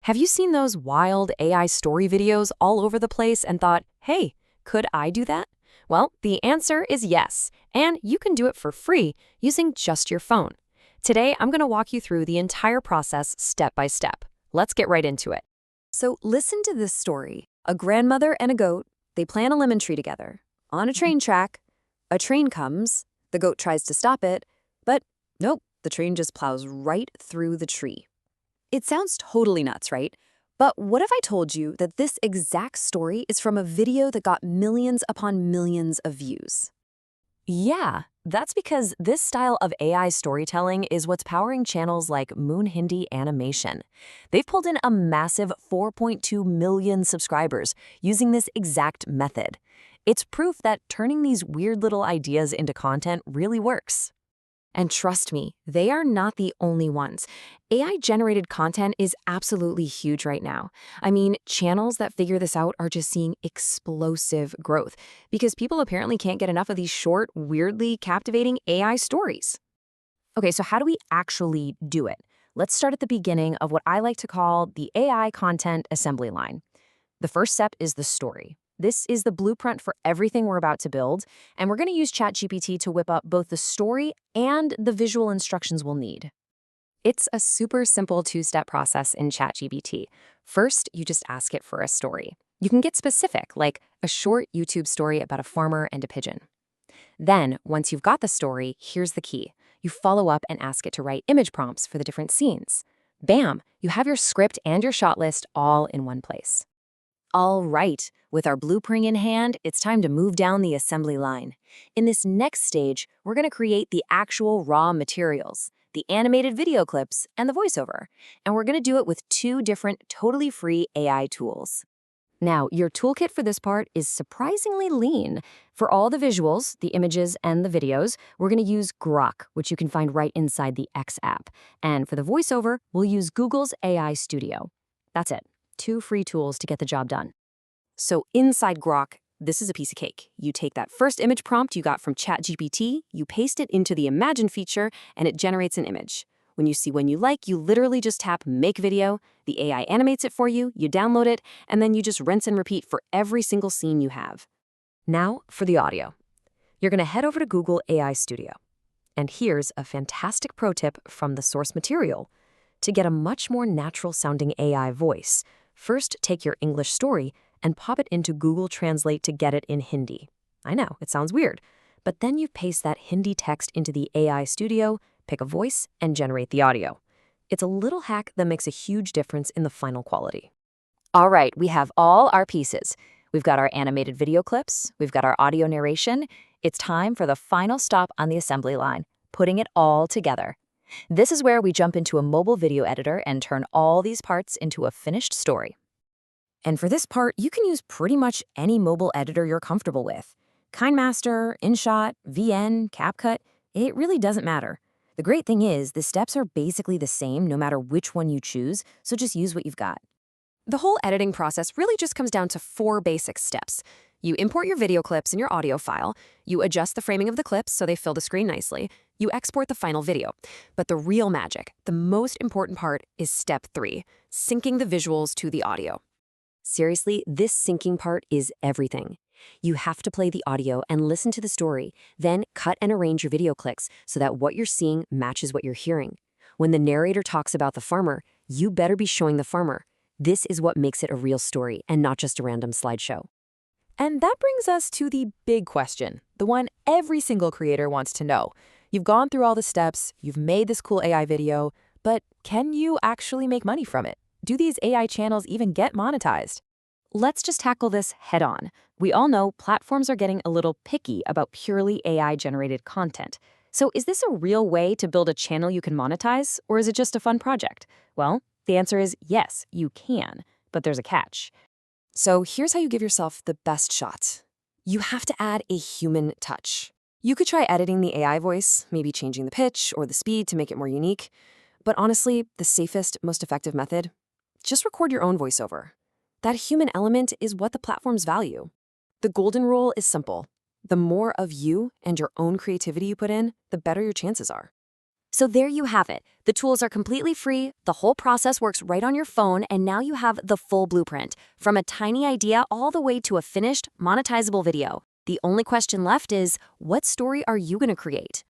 Have you seen those wild AI story videos all over the place and thought, hey, could I do that? Well, the answer is yes, and you can do it for free using just your phone. Today, I'm going to walk you through the entire process step by step. Let's get right into it. So listen to this story. A grandmother and a goat, they plant a lemon tree together. On a train track, a train comes, the goat tries to stop it, but nope, the train just plows right through the tree. It sounds totally nuts, right? But what if I told you that this exact story is from a video that got millions upon millions of views? Yeah, that's because this style of AI storytelling is what's powering channels like Moon Hindi Animation. They've pulled in a massive 4.2 million subscribers using this exact method. It's proof that turning these weird little ideas into content really works. And trust me, they are not the only ones. AI-generated content is absolutely huge right now. I mean, channels that figure this out are just seeing explosive growth because people apparently can't get enough of these short, weirdly captivating AI stories. Okay, so how do we actually do it? Let's start at the beginning of what I like to call the AI content assembly line. The first step is the story. This is the blueprint for everything we're about to build, and we're going to use ChatGPT to whip up both the story and the visual instructions we'll need. It's a super simple two-step process in ChatGPT. First, you just ask it for a story. You can get specific, like a short YouTube story about a farmer and a pigeon. Then, once you've got the story, here's the key. You follow up and ask it to write image prompts for the different scenes. Bam! You have your script and your shot list all in one place. All right, with our blueprint in hand, it's time to move down the assembly line. In this next stage, we're going to create the actual raw materials, the animated video clips, and the voiceover. And we're going to do it with two different totally free AI tools. Now, your toolkit for this part is surprisingly lean. For all the visuals, the images, and the videos, we're going to use Grok, which you can find right inside the X app. And for the voiceover, we'll use Google's AI Studio. That's it. Two free tools to get the job done. So inside Grok, this is a piece of cake. You take that first image prompt you got from ChatGPT, you paste it into the Imagine feature, and it generates an image. When you see one you like, you literally just tap Make Video, the AI animates it for you, you download it, and then you just rinse and repeat for every single scene you have. Now for the audio. You're going to head over to Google AI Studio. And here's a fantastic pro tip from the source material. To get a much more natural-sounding AI voice, first take your English story and pop it into Google Translate to get it in Hindi. I know, it sounds weird, but then you paste that Hindi text into the AI Studio, pick a voice, and generate the audio. It's a little hack that makes a huge difference in the final quality. All right, we have all our pieces. We've got our animated video clips, we've got our audio narration. It's time for the final stop on the assembly line, putting it all together. This is where we jump into a mobile video editor and turn all these parts into a finished story. And for this part, you can use pretty much any mobile editor you're comfortable with. KineMaster, InShot, VN, CapCut, it really doesn't matter. The great thing is, the steps are basically the same no matter which one you choose, so just use what you've got. The whole editing process really just comes down to 4 basic steps. You import your video clips in your audio file, you adjust the framing of the clips so they fill the screen nicely, you export the final video. But the real magic, the most important part, is step 3, syncing the visuals to the audio. Seriously, this syncing part is everything. You have to play the audio and listen to the story, then cut and arrange your video clips so that what you're seeing matches what you're hearing. When the narrator talks about the farmer, you better be showing the farmer. This is what makes it a real story and not just a random slideshow. And that brings us to the big question, the one every single creator wants to know. You've gone through all the steps, you've made this cool AI video, but can you actually make money from it? Do these AI channels even get monetized? Let's just tackle this head on. We all know platforms are getting a little picky about purely AI-generated content. So is this a real way to build a channel you can monetize, or is it just a fun project? Well, the answer is yes, you can, but there's a catch. So here's how you give yourself the best shot. You have to add a human touch. You could try editing the AI voice, maybe changing the pitch or the speed to make it more unique. But honestly, the safest, most effective method? Just record your own voiceover. That human element is what the platforms value. The golden rule is simple. The more of you and your own creativity you put in, the better your chances are. So there you have it. The tools are completely free, the whole process works right on your phone, and now you have the full blueprint, from a tiny idea all the way to a finished, monetizable video. The only question left is, what story are you going to create?